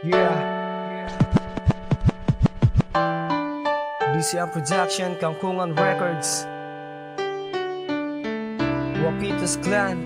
Yeah. DCM Production, Kangkungan Records, Wakitos Clan.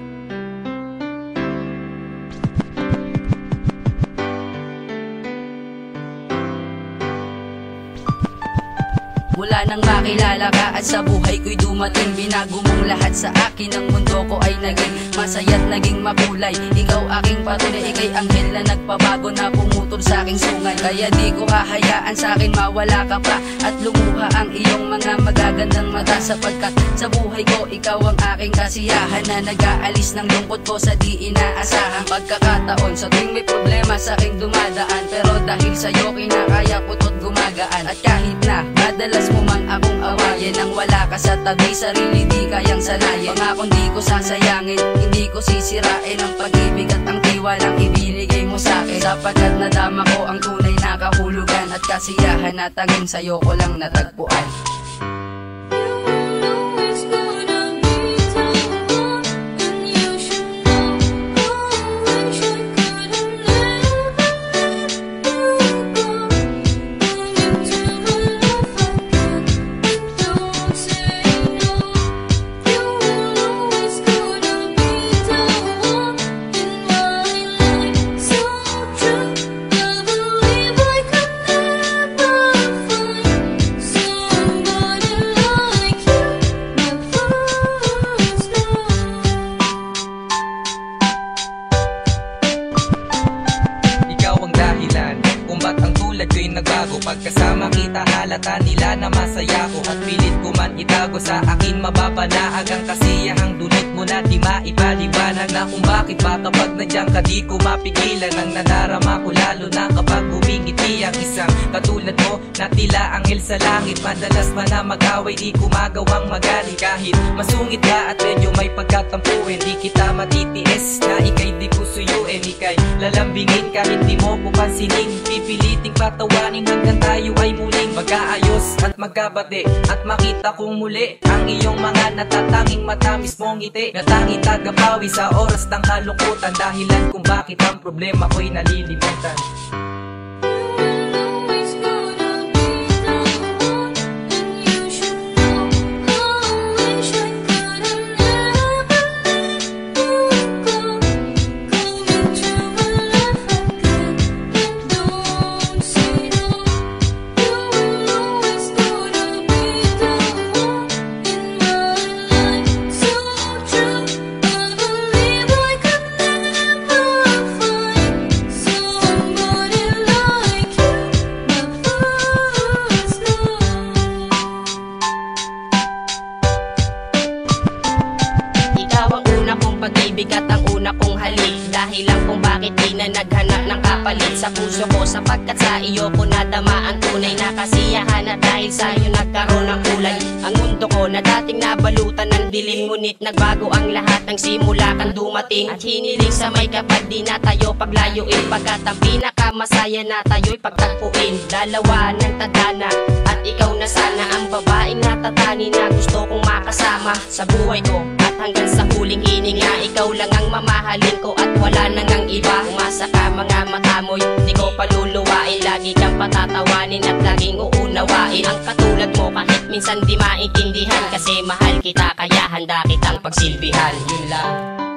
Mula nang makilala ka at sa buhay ko'y dumating, binago mong lahat sa akin, ang mundo ko ay naging masaya't naging makulay. Ikaw aking patunay, ika'y anghel na nagpabago, na pumutol sa aking sungay. Kaya di ko hahayaan sa akin mawala ka pa at lumuha ang iyong mga magagandang mata, sapagkat sa buhay ko ikaw ang aking kasiyahan, na nag-aalis ng lungkot ko sa di inaasahang pagkakataon. Sa tuwing may problema sa aking dumadaan, pero dahil sa'yo kinakaya ko to't gumagaan. At kahit na madalas mo man akong awayin, nang wala ka sa tabi, sarili di kayang sanayin. Pangakong di ko sasayangin, hindi ko sisirain ang pag-ibig at ang tiwalang ibinigay mo sa'kin, sapagkat nadama ko ang tunay na kahulugan at kasiyahan na tanging sa'yo ko lang natagpuan. Pagkasama kita halata nila na masaya ko, at pilit ko man itago sa akin mababanaag ang kasiyahang dulot mo na di maipaliwanag, na kung bakit ba kapag nandiyan ka di ko mapigilan ang nadarama ko, lalo na kapag humingiti ang isang katulad mo na tila anghel sa langit. Madalas man na mag-away di ko magawang magaling, kahit masungit ka at medyo may pagkatampuin, di kita matitiis na ikay di ko suyuin, ikay lalambingin kahit di mo ko pansinin, pipiliting patawanin hanggang tayo ay muling mag-aayos at magkabati, at makita kong muli ang iyong mga natatanging matamis mong ngiti, na tanging tagapawi sa oras ng kalungkutan, dahilan kung bakit ang problema ko'y nalilimutan. Pag-ibig at ang una kong halik, dahilan kung bakit di na naghanap ng kapalit sa puso ko, sapagkat sa iyo ko nadama ang tunay na kasiyahan, at dahil sa iyo nagkaroon ng kulay ang mundo ko, na dating nabalutan ng dilim, ngunit nagbago ang lahat ng simula kang dumating, at hiniling sa may kapag di na tayo paglayuin, pagkat ang pinakamasaya na tayo'y pagtagpuin. Dalawa ng tadhana at ikaw na sana ang babaeng natatani na gusto kong makasama sa buhay ko, at hanggang sa huling hininga ikaw lang ang mamahalin ko, at wala nang ang iba. Umasa ka mga mata mo'y di ko paluluwain, lagi kang patatawanin at laging uunawain. Ang katulad mo kahit minsan di maintindihan, kasi mahal kita kaya handa kitang pagsilbihan. Yun lang.